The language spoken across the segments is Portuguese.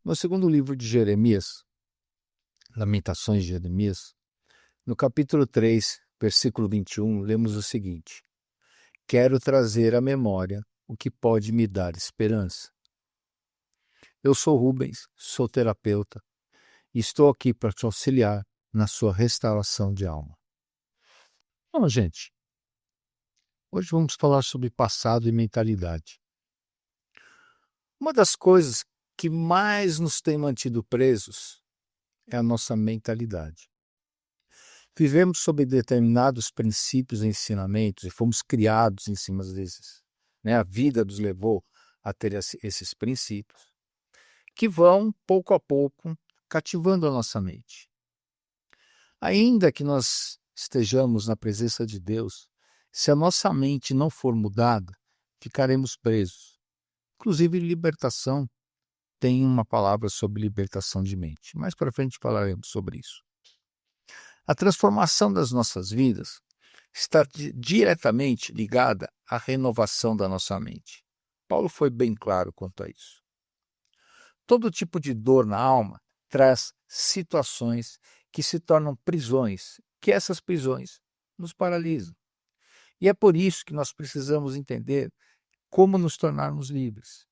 No segundo livro de Jeremias, Lamentações de Jeremias, no capítulo 3, versículo 21, lemos o seguinte: Quero trazer à memória o que pode me dar esperança. Eu sou Rubens, sou terapeuta, e estou aqui para te auxiliar na sua restauração de alma. Bom, gente, hoje vamos falar sobre passado e mentalidade. Uma das coisas que mais nos tem mantido presos é a nossa mentalidade. Vivemos sob determinados princípios e ensinamentos e fomos criados em cima desses. A vida nos levou a ter esses princípios que vão, pouco a pouco, cativando a nossa mente. Ainda que nós estejamos na presença de Deus, se a nossa mente não for mudada, ficaremos presos. Inclusive, libertação tem uma palavra sobre libertação de mente. Mais para frente falaremos sobre isso. A transformação das nossas vidas está diretamente ligada à renovação da nossa mente. Paulo foi bem claro quanto a isso. Todo tipo de dor na alma traz situações que se tornam prisões, que essas prisões nos paralisam. E é por isso que nós precisamos entender como nos tornarmos livres.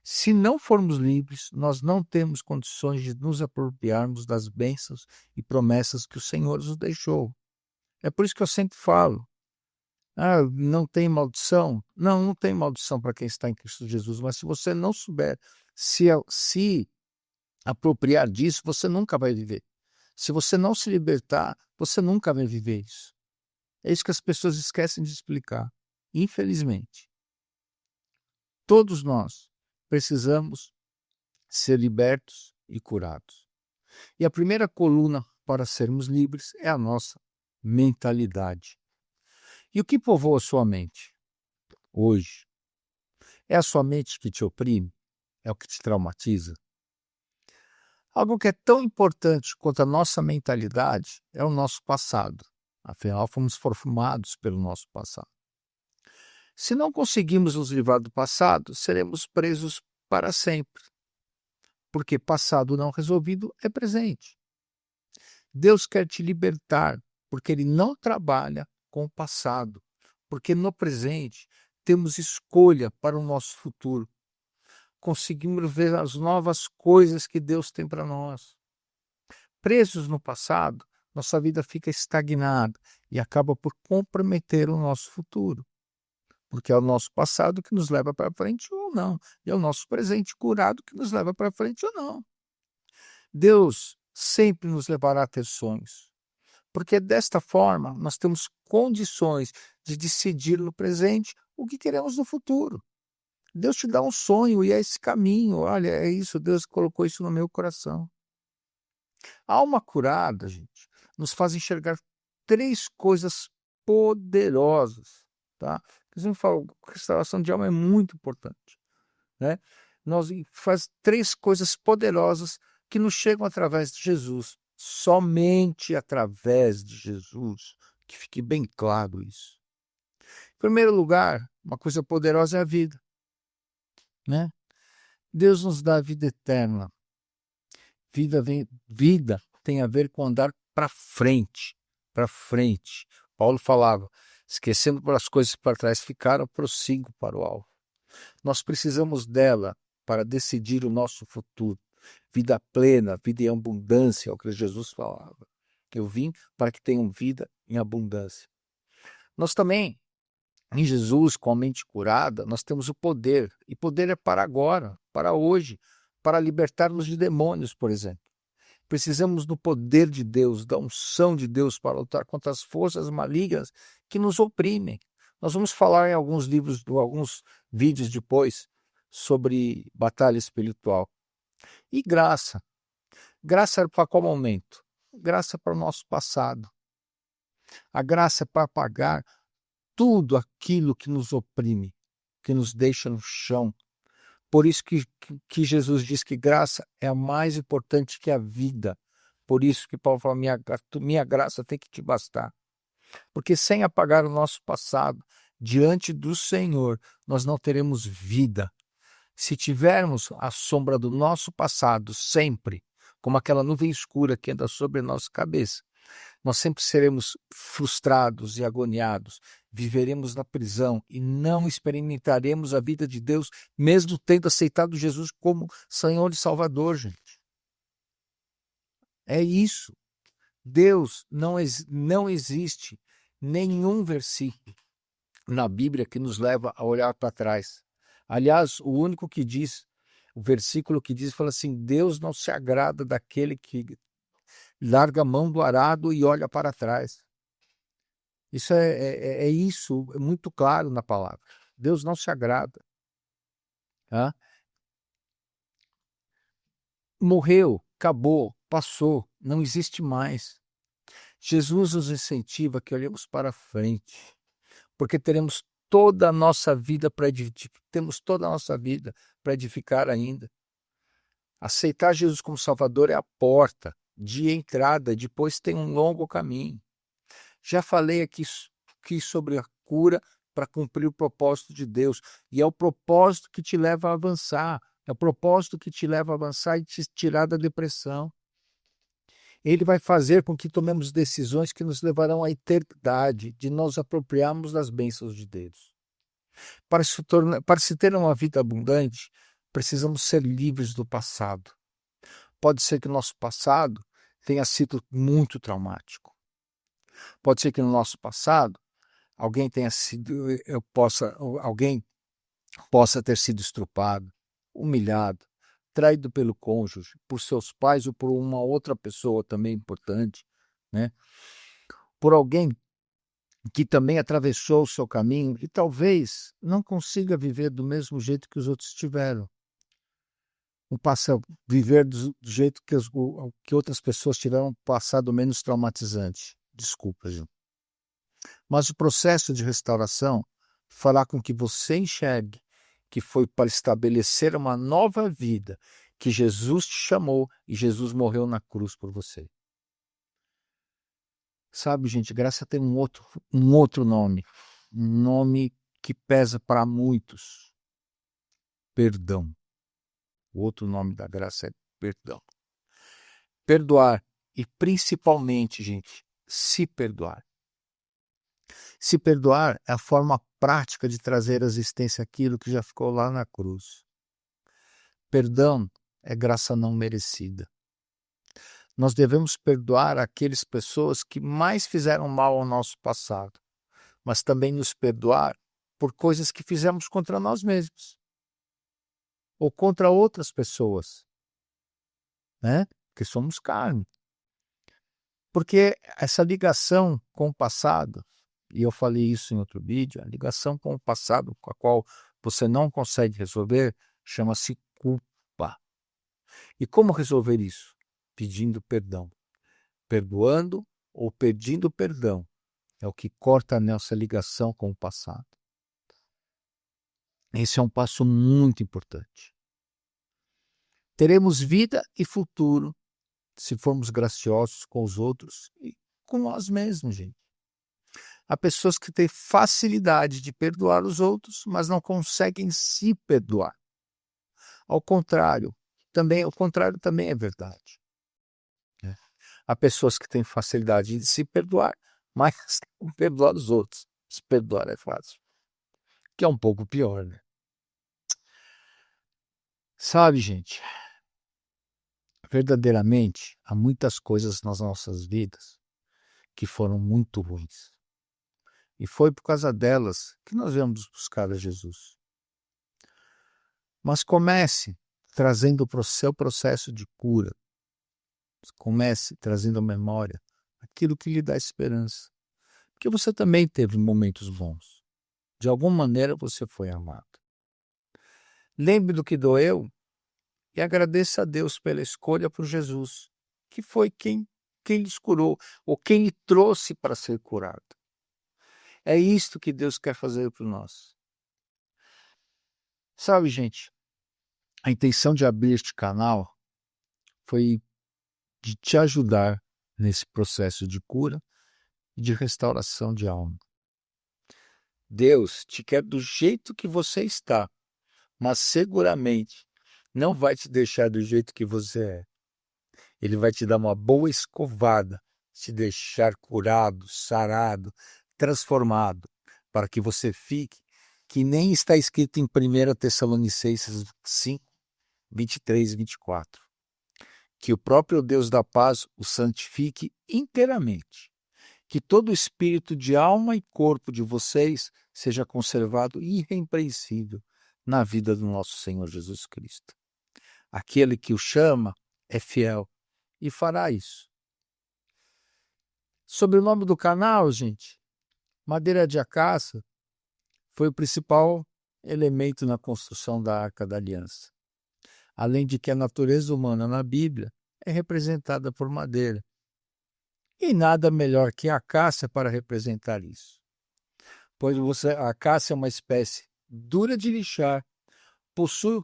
Se não formos livres, nós não temos condições de nos apropriarmos das bênçãos e promessas que o Senhor nos deixou. É por isso que eu sempre falo, não tem maldição? Não tem maldição para quem está em Cristo Jesus, mas se você não souber se apropriar disso, você nunca vai viver. Se você não se libertar, você nunca vai viver isso. É isso que as pessoas esquecem de explicar, infelizmente. Todos nós precisamos ser libertos e curados. E a primeira coluna para sermos livres é a nossa mentalidade. E o que povoa a sua mente hoje? É a sua mente que te oprime? É o que te traumatiza? Algo que é tão importante quanto a nossa mentalidade é o nosso passado. Afinal, fomos formados pelo nosso passado. Se não conseguimos nos livrar do passado, seremos presos para sempre. Porque passado não resolvido é presente. Deus quer te libertar, porque Ele não trabalha com o passado. Porque no presente temos escolha para o nosso futuro. Conseguimos ver as novas coisas que Deus tem para nós. Presos no passado, nossa vida fica estagnada e acaba por comprometer o nosso futuro. Porque é o nosso passado que nos leva para frente ou não. E é o nosso presente curado que nos leva para frente ou não. Deus sempre nos levará a ter sonhos. Porque desta forma nós temos condições de decidir no presente o que queremos no futuro. Deus te dá um sonho e é esse caminho. Olha, é isso, Deus colocou isso no meu coração. A alma curada, gente, nos faz enxergar 3 coisas poderosas, tá? Eu sempre falo, restauração de alma é muito importante, né? Nós faz 3 coisas poderosas que nos chegam através de Jesus, somente através de Jesus, que fique bem claro isso. Em primeiro lugar, uma coisa poderosa é a vida, né? Deus nos dá a vida eterna. Vida tem a ver com andar para frente, para frente. Paulo falava, esquecendo para as coisas que para trás ficaram, prossigo para o alvo. Nós precisamos dela para decidir o nosso futuro. Vida plena, vida em abundância, é o que Jesus falava. Eu vim para que tenham vida em abundância. Nós também, em Jesus, com a mente curada, nós temos o poder. E poder é para agora, para hoje, para libertar-nos de demônios, por exemplo. Precisamos do poder de Deus, da unção de Deus para lutar contra as forças malignas que nos oprimem. Nós vamos falar em alguns livros, alguns vídeos depois, sobre batalha espiritual. E graça. Graça é para qual momento? Graça para o nosso passado. A graça é para pagar tudo aquilo que nos oprime, que nos deixa no chão. Por isso que Jesus diz que graça é a mais importante que a vida. Por isso que Paulo fala, minha graça tem que te bastar. Porque sem apagar o nosso passado, diante do Senhor, nós não teremos vida. Se tivermos a sombra do nosso passado sempre, como aquela nuvem escura que anda sobre a nossa cabeça, nós sempre seremos frustrados e agoniados, viveremos na prisão e não experimentaremos a vida de Deus, mesmo tendo aceitado Jesus como Senhor e Salvador, gente. É isso. Deus não existe nenhum versículo na Bíblia que nos leva a olhar para trás. Aliás, o único que diz, o versículo que diz, fala assim: Deus não se agrada daquele que larga a mão do arado e olha para trás. Isso é muito claro na palavra. Deus não se agrada. Tá? Morreu, acabou, passou, não existe mais. Jesus nos incentiva que olhemos para frente, porque teremos toda a nossa vida para edificar, temos toda a nossa vida para edificar ainda. Aceitar Jesus como Salvador é a porta de entrada, depois tem um longo caminho. Já falei aqui sobre a cura para cumprir o propósito de Deus, e é o propósito que te leva a avançar, é o propósito que te leva a avançar e te tirar da depressão. Ele vai fazer com que tomemos decisões que nos levarão à eternidade, de nos apropriarmos das bênçãos de Deus. Para se ter uma vida abundante, precisamos ser livres do passado. Pode ser que o nosso passado tenha sido muito traumático. Pode ser que no nosso passado alguém possa ter sido estrupado, humilhado, traído pelo cônjuge, por seus pais ou por uma outra pessoa também importante, né? Por alguém que também atravessou o seu caminho e talvez não consiga viver do mesmo jeito que os outros tiveram. Viver do jeito que outras pessoas tiveram um passado menos traumatizante. Desculpa, Gil. Mas o processo de restauração fará com que você enxergue que foi para estabelecer uma nova vida, que Jesus te chamou e Jesus morreu na cruz por você. Sabe, gente, graça tem um outro nome, um nome que pesa para muitos: perdão. O outro nome da graça é perdão. Perdoar e principalmente, gente, se perdoar. Se perdoar é a forma prática de trazer à existência aquilo que já ficou lá na cruz. Perdão é graça não merecida. Nós devemos perdoar aquelas pessoas que mais fizeram mal ao nosso passado, mas também nos perdoar por coisas que fizemos contra nós mesmos ou contra outras pessoas, né? Porque somos carne. Porque essa ligação com o passado, e eu falei isso em outro vídeo, a ligação com o passado com a qual você não consegue resolver, chama-se culpa. E como resolver isso? Pedindo perdão. Perdoando ou pedindo perdão é o que corta a nossa ligação com o passado. Esse é um passo muito importante. Teremos vida e futuro se formos graciosos com os outros e com nós mesmos, gente. Há pessoas que têm facilidade de perdoar os outros, mas não conseguem se perdoar. O contrário também é verdade. Há pessoas que têm facilidade de se perdoar, mas não perdoar os outros. Se perdoar é fácil. Que é um pouco pior, né? Sabe, gente, verdadeiramente, há muitas coisas nas nossas vidas que foram muito ruins. E foi por causa delas que nós viemos buscar a Jesus. Mas comece trazendo para o seu processo de cura. Comece trazendo à memória aquilo que lhe dá esperança. Porque você também teve momentos bons. De alguma maneira você foi amado. Lembre do que doeu e agradeça a Deus pela escolha por Jesus, que foi quem lhe curou, ou quem lhe trouxe para ser curado. É isto que Deus quer fazer por nós. Sabe, gente, a intenção de abrir este canal foi de te ajudar nesse processo de cura e de restauração de alma. Deus te quer do jeito que você está, mas seguramente não vai te deixar do jeito que você é. Ele vai te dar uma boa escovada, te deixar curado, sarado, transformado, para que você fique, que nem está escrito em 1 Tessalonicenses 5, 23 e 24. Que o próprio Deus da paz o santifique inteiramente. Que todo o espírito de alma e corpo de vocês seja conservado irrepreensível na vida do nosso Senhor Jesus Cristo. Aquele que o chama é fiel e fará isso. Sobre o nome do canal, gente, madeira de acácia foi o principal elemento na construção da Arca da Aliança. Além de que a natureza humana na Bíblia é representada por madeira. E nada melhor que a acácia para representar isso. Pois a acácia é uma espécie dura de lixar, possui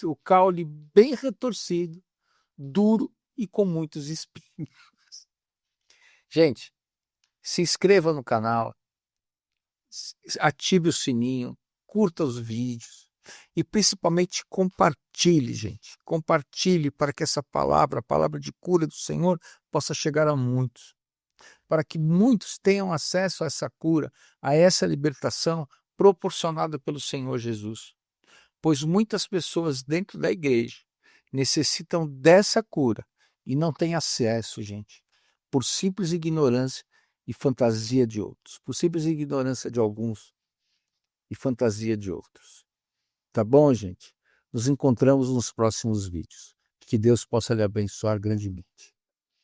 o caule bem retorcido, duro e com muitos espinhos. Gente, se inscreva no canal, ative o sininho, curta os vídeos e principalmente compartilhe, gente. Compartilhe para que essa palavra, a palavra de cura do Senhor, possa chegar a muitos. Para que muitos tenham acesso a essa cura, a essa libertação proporcionada pelo Senhor Jesus. Pois muitas pessoas dentro da igreja necessitam dessa cura e não têm acesso, gente, por simples ignorância e fantasia de outros, por simples ignorância de alguns e fantasia de outros. Tá bom, gente? Nos encontramos nos próximos vídeos. Que Deus possa lhe abençoar grandemente.